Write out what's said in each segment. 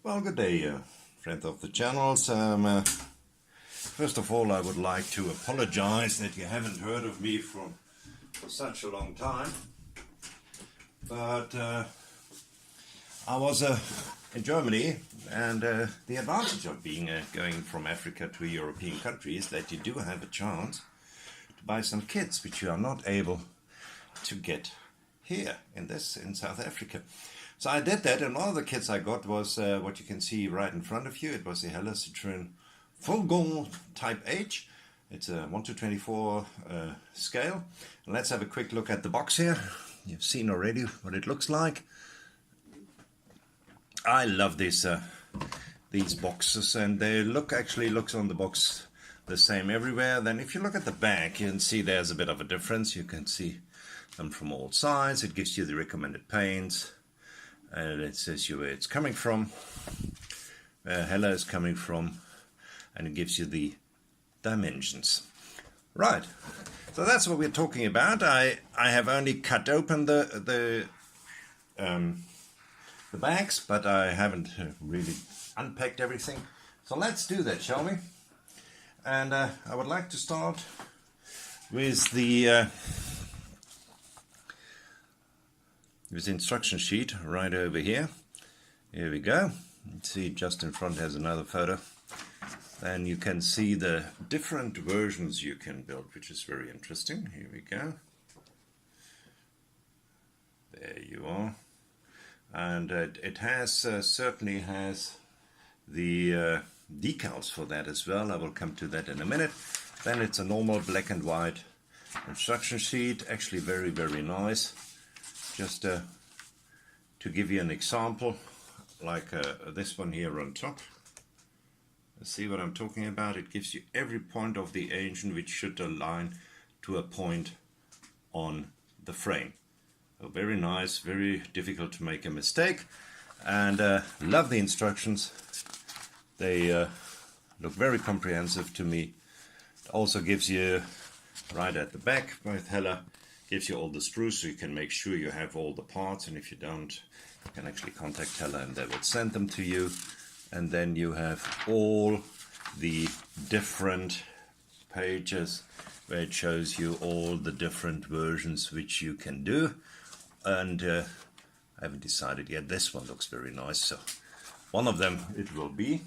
Well, good day, friends of the channels. First of all, I would like to apologize that you haven't heard of me for such a long time. But I was in Germany, and the advantage of being going from Africa to a European country is that you do have a chance to buy some kits which you are not able to get here in South Africa. So I did that, and one of the kits I got was what you can see right in front of you. It was the Citroen Fourgon Type H. It's a 1:24 scale. And let's have a quick look at the box here. You've seen already what it looks like. I love these boxes, and they actually looks on the box the same everywhere. Then if you look at the back, you can see there's a bit of a difference. You can see them from all sides. It gives you the recommended paints. And it says you where it's coming from, where Hella is coming from, and it gives you the dimensions. Right, so that's what we're talking about. I have only cut open the bags, but I haven't really unpacked everything. So let's do that, shall we? And I would like to start with the instruction sheet right over here. Here we go. See, just in front has another photo. Then you can see the different versions you can build, which is very interesting. Here we go. There you are. And it has certainly has the decals for that as well. I will come to that in a minute. Then it's a normal black and white instruction sheet. Actually very, very nice. Just to give you an example, like this one here on top. See what I'm talking about? It gives you every point of the engine which should align to a point on the frame. So very nice, very difficult to make a mistake. And love the instructions. They look very comprehensive to me. It also gives you, right at the back with Hella, gives you all the sprues, so you can make sure you have all the parts, and if you don't, you can actually contact Hella and they will send them to you. And then you have all the different pages where it shows you all the different versions which you can do. And I haven't decided yet. This one looks very nice, so one of them it will be.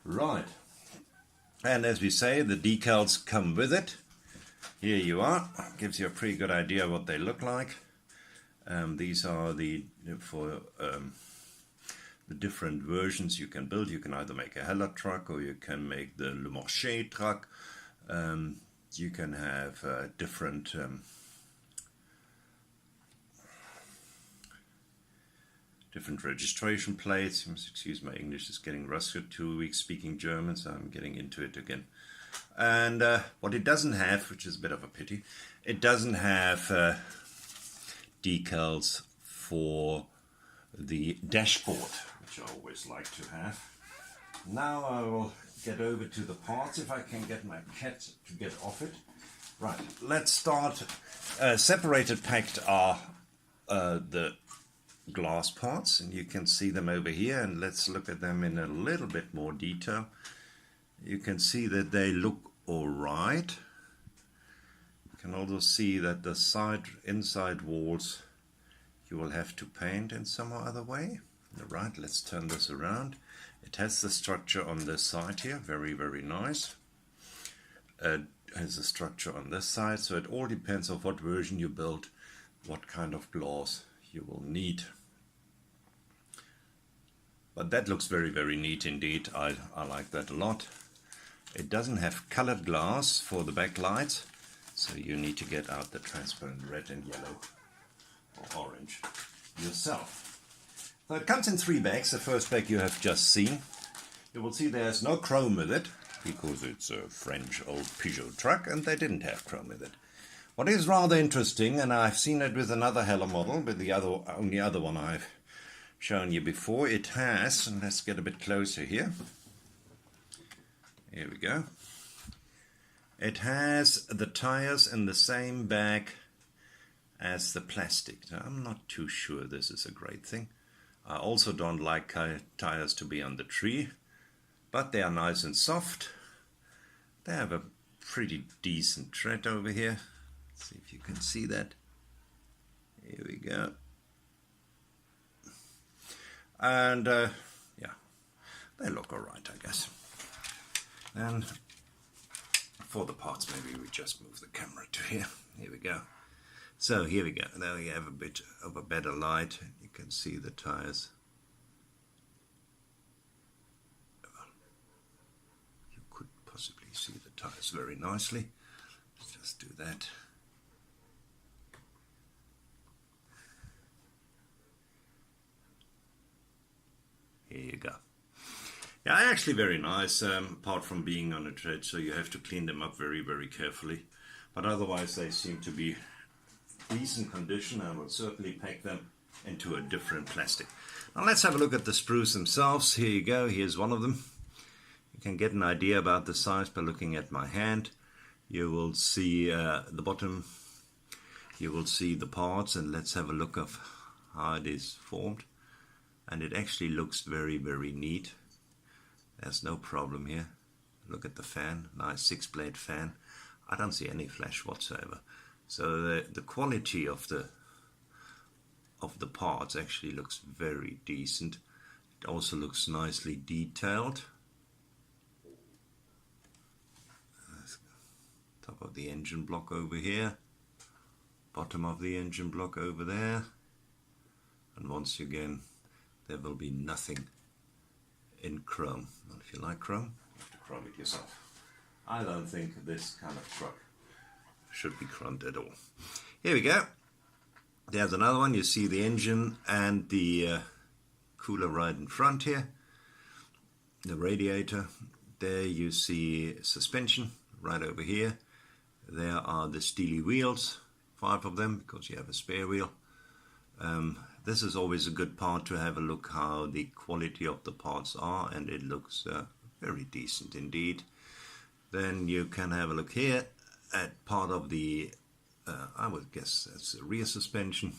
Right. And as we say, the decals come with it. Here you are. Gives you a pretty good idea what they look like. These are the different versions you can build. You can either make a Hella truck, or you can make the Le Marché truck. You can have different registration plates. Excuse my English is getting rusty. 2 weeks speaking German, so I'm getting into it again. And what it doesn't have, which is a bit of a pity, it doesn't have decals for the dashboard, which I always like to have. Now I will get over to the parts, if I can get my cat to get off it. Right, let's start. Separated packed are the glass parts, and you can see them over here, and let's look at them in a little bit more detail. You can see that they look alright. You can also see that the inside walls you will have to paint in some other way. Alright, let's turn this around. It has the structure on this side here, very, very nice. It has a structure on this side, so it all depends on what version you build, what kind of glass you will need. But that looks very, very neat indeed. I like that a lot. It doesn't have colored glass for the backlights, so you need to get out the transparent red and yellow or orange yourself. So it comes in 3 bags. The first bag you have just seen. You will see there's no chrome with it, because it's a French old Peugeot truck and they didn't have chrome with it. What is rather interesting, and I've seen it with another Hella model, with the only other one I've shown you before, it has, and let's get a bit closer here. Here we go. It has the tires in the same bag as the plastic. So I'm not too sure this is a great thing. I also don't like tires to be on the tree, but they are nice and soft. They have a pretty decent tread over here. Let's see if you can see that. Here we go. And yeah, they look alright, I guess. And for the parts, maybe we just move the camera to here. Here we go. So here we go. There we have a bit of a better light. You can see the tires. You could possibly see the tires very nicely. Let's just do that. Here you go. Yeah, actually very nice, apart from being on a tread, so you have to clean them up very, very carefully. But otherwise they seem to be decent condition. I will certainly pack them into a different plastic. Now let's have a look at the sprues themselves. Here you go, here's one of them. You can get an idea about the size by looking at my hand. You will see the bottom, you will see the parts, and let's have a look of how it is formed. And it actually looks very, very neat. There's no problem here. Look at the fan, nice 6-blade fan. I don't see any flash whatsoever. So the quality of the parts actually looks very decent. It also looks nicely detailed. Top of the engine block over here, bottom of the engine block over there, and once again there will be nothing in chrome. Well, if you like chrome, you have to chrome it yourself. I don't think this kind of truck should be chromed at all. Here we go. There's another one. You see the engine and the cooler right in front here. The radiator. There you see suspension right over here. There are the steely wheels, 5 of them, because you have a spare wheel. This is always a good part to have a look how the quality of the parts are, and it looks very decent indeed. Then you can have a look here at part of the, I would guess that's the rear suspension.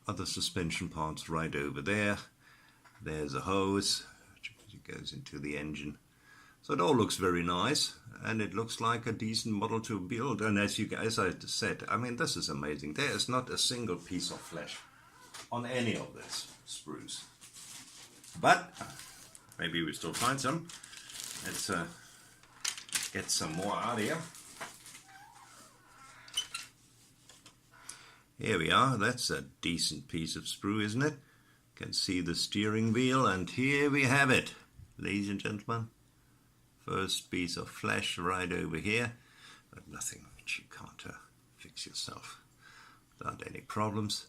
Other suspension parts right over there. There's a hose which goes into the engine. So it all looks very nice, and it looks like a decent model to build. And as I said, I mean, this is amazing. There is not a single piece of flesh on any of this sprues. But maybe we still find some. Let's get some more out here. Here we are. That's a decent piece of sprue, isn't it? You can see the steering wheel, and here we have it, ladies and gentlemen. First piece of flesh right over here, but nothing which you can't fix yourself without any problems.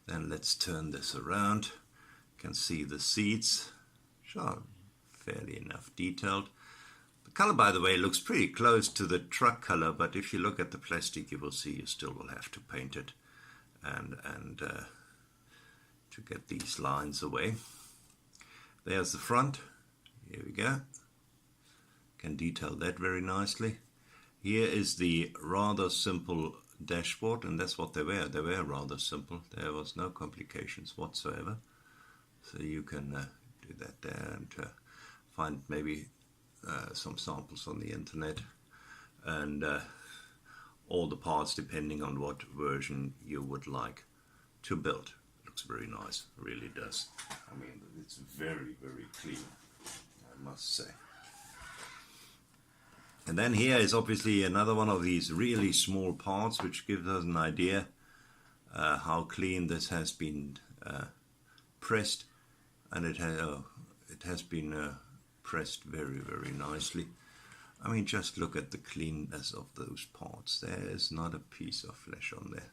Then let's turn this around. You can see the seats, which are fairly enough detailed. The color, by the way, looks pretty close to the truck color, but if you look at the plastic, you will see you still will have to paint it and to get these lines away. There's the front. Here we go. Can detail that very nicely. Here is the rather simple dashboard, and that's what they were. They were rather simple. There was no complications whatsoever. So you can do that there and find maybe some samples on the internet, and all the parts depending on what version you would like to build. It looks very nice, it really does. I mean, it's very, very clean, I must say. And then here is obviously another one of these really small parts, which gives us an idea how clean this has been pressed, and it has been pressed very, very nicely. I mean, just look at the cleanness of those parts. There is not a piece of flesh on there.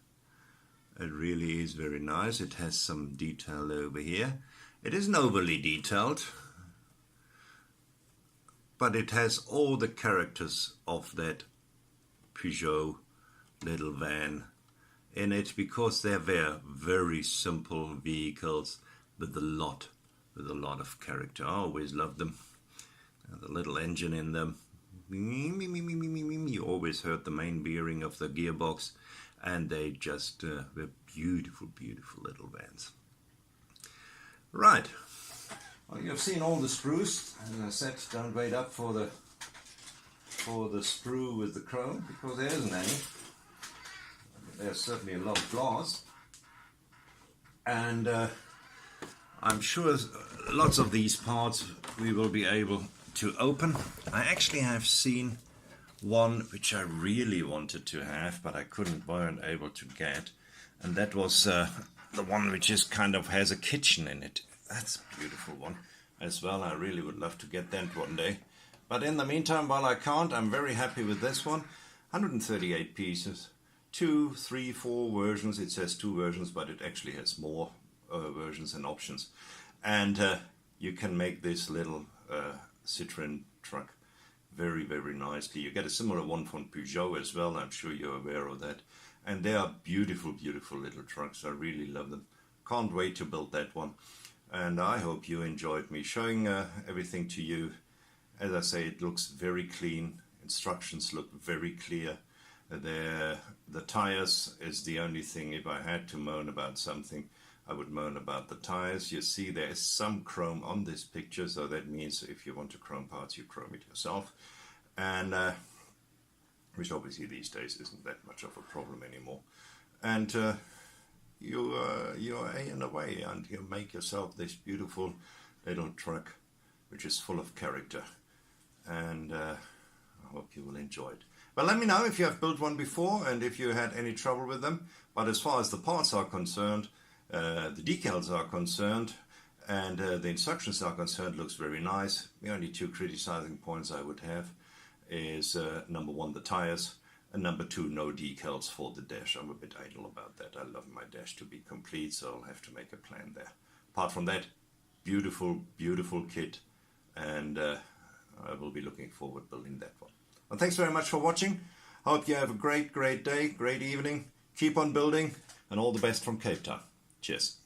It really is very nice. It has some detail over here. It isn't overly detailed, but it has all the characters of that Peugeot little van in it, because they were very simple vehicles with a lot of character. I always loved them. The little engine in them. You always heard the main bearing of the gearbox, and they just were beautiful, beautiful little vans. Right. Well, you've seen all the sprues. As I said, don't wait up for the sprue with the chrome, because there isn't any. There's certainly a lot of glass, and I'm sure lots of these parts we will be able to open. I actually have seen one which I really wanted to have, but I weren't able to get, and that was the one which is kind of has a kitchen in it. That's a beautiful one as well. I really would love to get that one day. But in the meantime, while I can't, I'm very happy with this one. 138 pieces, 2, 3, 4 versions. It says 2 versions, but it actually has more versions and options. And you can make this little Citroen truck very, very nicely. You get a similar one from Peugeot as well. I'm sure you're aware of that. And they are beautiful, beautiful little trucks. I really love them. Can't wait to build that one. And I hope you enjoyed me showing everything to you. As I say, it looks very clean. Instructions look very clear. The tires is the only thing. If I had to moan about something, I would moan about the tires. You see there is some chrome on this picture, so that means if you want to chrome parts, you chrome it yourself. And which obviously these days isn't that much of a problem anymore. And you're in a way, and you make yourself this beautiful little truck which is full of character. And I hope you will enjoy it. But let me know if you have built one before and if you had any trouble with them. But as far as the parts are concerned, the decals are concerned, and the instructions are concerned, looks very nice. The only 2 criticizing points I would have is number 1, the tires, and number 2, no decals for the dash. I'm a bit idle about that. I love my dash to be complete, so I'll have to make a plan there. Apart from that, beautiful, beautiful kit, and I will be looking forward building that one. Well, thanks very much for watching. Hope you have a great, great day, great evening. Keep on building, and all the best from Cape Town. Cheers.